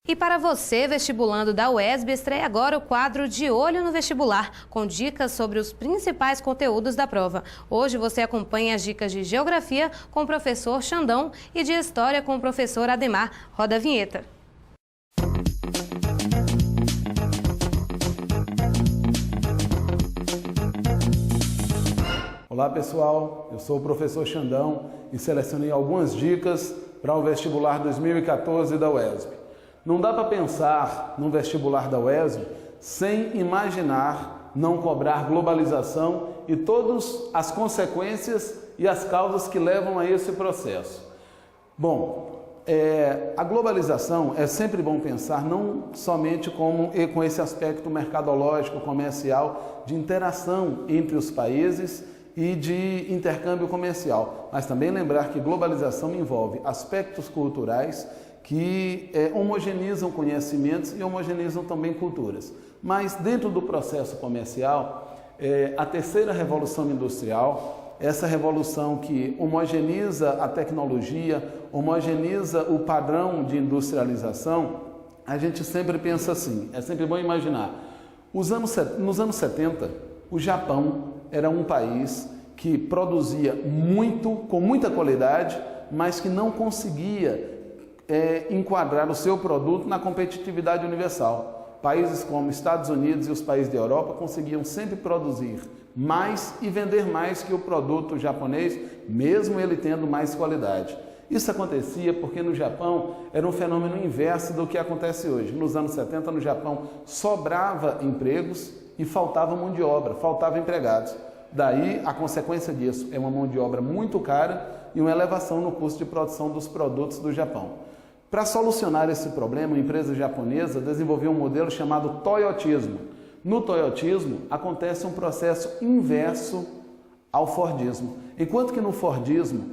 E para você, vestibulando da UESB, estreia agora o quadro De Olho no Vestibular, com dicas sobre os principais conteúdos da prova. Hoje você acompanha as dicas de Geografia com o professor Xandão e de História com o professor Ademar. Roda a vinheta. Olá pessoal, eu sou o professor Xandão e selecionei algumas dicas para o vestibular 2014 da UESB. Não dá para pensar no vestibular da UESB sem imaginar não cobrar globalização e todas as consequências e as causas que levam a esse processo. Bom, a globalização é sempre bom pensar não somente com esse aspecto mercadológico, comercial, de interação entre os países e de intercâmbio comercial, mas também lembrar que globalização envolve aspectos culturais que homogeneizam conhecimentos e homogeneizam também culturas. Mas dentro do processo comercial, a terceira revolução industrial, essa revolução que homogeneiza a tecnologia, homogeneiza o padrão de industrialização, a gente sempre pensa assim, é sempre bom imaginar. Nos anos 70, o Japão era um país que produzia muito, com muita qualidade, mas que não conseguia enquadrar o seu produto na competitividade universal. Países como Estados Unidos e os países da Europa conseguiam sempre produzir mais e vender mais que o produto japonês, mesmo ele tendo mais qualidade. Isso acontecia porque no Japão era um fenômeno inverso do que acontece hoje. Nos anos 70, no Japão, sobrava empregos e faltava mão de obra, faltava empregados. Daí, a consequência disso é uma mão de obra muito cara e uma elevação no custo de produção dos produtos do Japão. Para solucionar esse problema, a empresa japonesa desenvolveu um modelo chamado toyotismo. No toyotismo, acontece um processo inverso ao fordismo. Enquanto que no fordismo,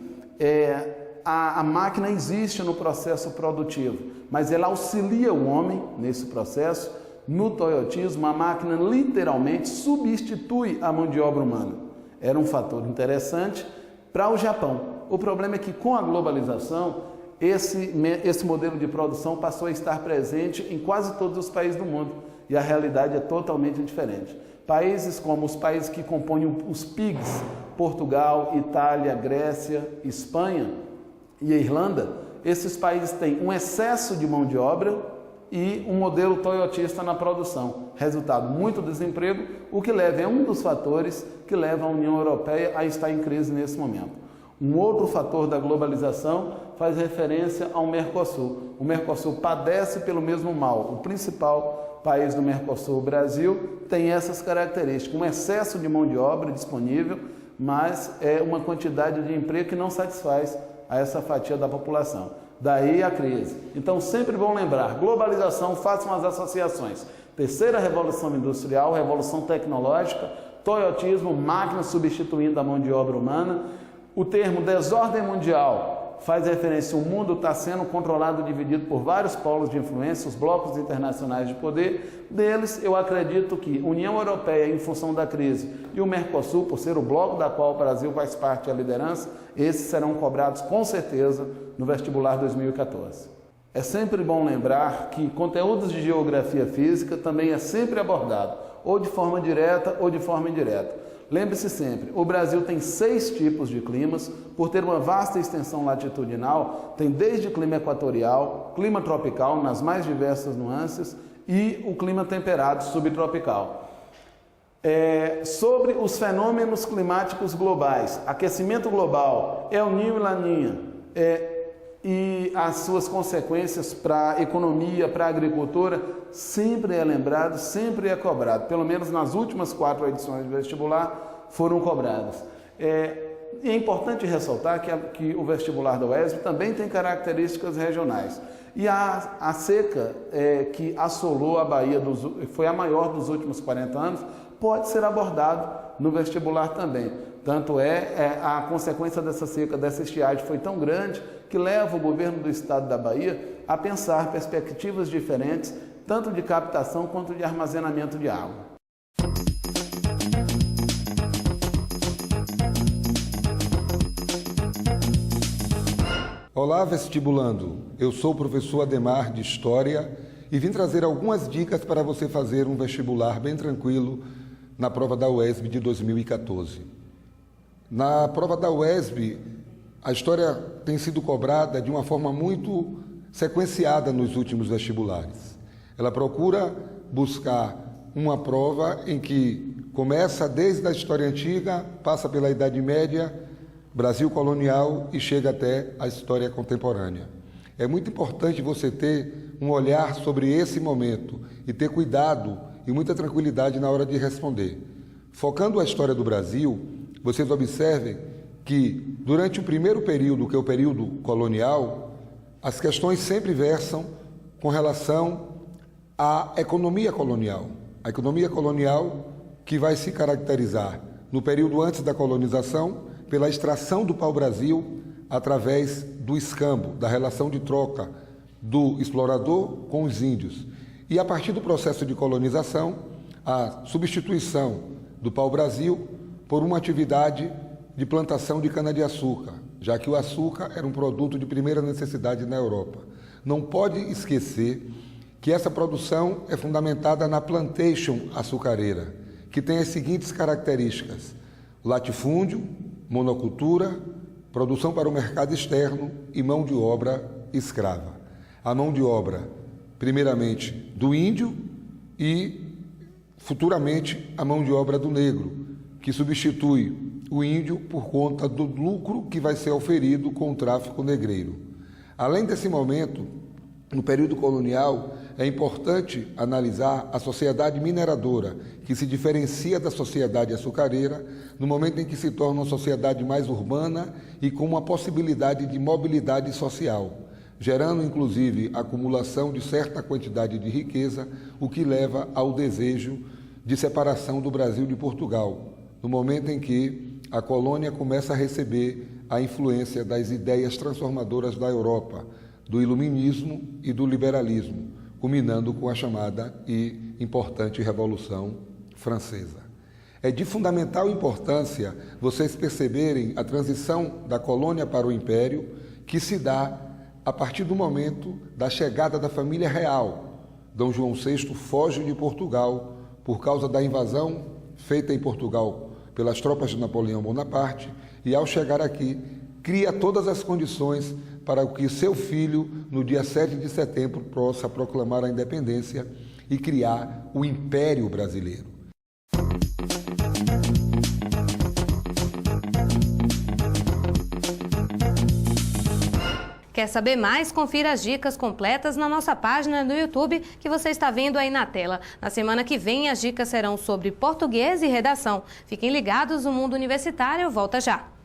a máquina existe no processo produtivo, mas ela auxilia o homem nesse processo. No toyotismo, a máquina literalmente substitui a mão de obra humana. Era um fator interessante para o Japão. O problema é que com a globalização, esse modelo de produção passou a estar presente em quase todos os países do mundo e a realidade é totalmente diferente. Países como os países que compõem os PIGs, Portugal, Itália, Grécia, Espanha e Irlanda, esses países têm um excesso de mão de obra e um modelo toyotista na produção. Resultado, muito desemprego, o que é um dos fatores que leva a União Europeia a estar em crise nesse momento. Um outro fator da globalização faz referência ao Mercosul. O Mercosul padece pelo mesmo mal. O principal país do Mercosul, o Brasil, tem essas características. Um excesso de mão de obra disponível, mas é uma quantidade de emprego que não satisfaz a essa fatia da população. Daí a crise. Então, sempre bom lembrar, globalização, façam as associações. Terceira revolução industrial, revolução tecnológica, toyotismo, máquina substituindo a mão de obra humana. O termo desordem mundial faz referência ao mundo está sendo controlado e dividido por vários polos de influência, os blocos internacionais de poder. Deles, eu acredito que União Europeia, em função da crise, e o Mercosul, por ser o bloco da qual o Brasil faz parte da liderança, esses serão cobrados com certeza no vestibular 2014. É sempre bom lembrar que conteúdos de geografia física também é sempre abordado, ou de forma direta ou de forma indireta. Lembre-se sempre, o Brasil tem 6 tipos de climas, por ter uma vasta extensão latitudinal, tem desde clima equatorial, clima tropical, nas mais diversas nuances, e o clima temperado subtropical. Sobre os fenômenos climáticos globais, aquecimento global, El Niño e Laninha, e as suas consequências para a economia, para a agricultura, sempre é lembrado, sempre é cobrado. Pelo menos nas últimas 4 edições do vestibular foram cobradas. É importante ressaltar que o vestibular da UESB também tem características regionais. E a seca que assolou a Bahia, foi a maior dos últimos 40 anos, pode ser abordado no vestibular também. Tanto a consequência dessa seca, dessa estiagem foi tão grande que leva o governo do estado da Bahia a pensar perspectivas diferentes, tanto de captação quanto de armazenamento de água. Olá, vestibulando! Eu sou o professor Ademar de História e vim trazer algumas dicas para você fazer um vestibular bem tranquilo na prova da UESB de 2014. Na prova da UESB, a história tem sido cobrada de uma forma muito sequenciada nos últimos vestibulares. Ela procura buscar uma prova em que começa desde a história antiga, passa pela Idade Média, Brasil colonial e chega até a história contemporânea. É muito importante você ter um olhar sobre esse momento e ter cuidado e muita tranquilidade na hora de responder. Focando a história do Brasil, vocês observem que durante o primeiro período, que é o período colonial, as questões sempre versam com relação à economia colonial. A economia colonial que vai se caracterizar no período antes da colonização pela extração do pau-brasil através do escambo, da relação de troca do explorador com os índios. E a partir do processo de colonização, a substituição do pau-brasil por uma atividade de plantação de cana-de-açúcar, já que o açúcar era um produto de primeira necessidade na Europa. Não pode esquecer que essa produção é fundamentada na plantation açucareira, que tem as seguintes características: latifúndio, monocultura, produção para o mercado externo e mão de obra escrava. A mão de obra, primeiramente, do índio e, futuramente, a mão de obra do negro, que substitui o índio por conta do lucro que vai ser oferido com o tráfico negreiro. Além desse momento, no período colonial, é importante analisar a sociedade mineradora, que se diferencia da sociedade açucareira, no momento em que se torna uma sociedade mais urbana e com uma possibilidade de mobilidade social, gerando inclusive a acumulação de certa quantidade de riqueza, o que leva ao desejo de separação do Brasil de Portugal, no momento em que a colônia começa a receber a influência das ideias transformadoras da Europa, do iluminismo e do liberalismo, culminando com a chamada e importante Revolução Francesa. É de fundamental importância vocês perceberem a transição da colônia para o império, que se dá a partir do momento da chegada da família real. Dom João VI foge de Portugal por causa da invasão feita em Portugal pelas tropas de Napoleão Bonaparte e, ao chegar aqui, cria todas as condições para que seu filho, no dia 7 de setembro, possa proclamar a independência e criar o Império Brasileiro. Quer saber mais? Confira as dicas completas na nossa página do YouTube que você está vendo aí na tela. Na semana que vem, as dicas serão sobre português e redação. Fiquem ligados, o Mundo Universitário volta já.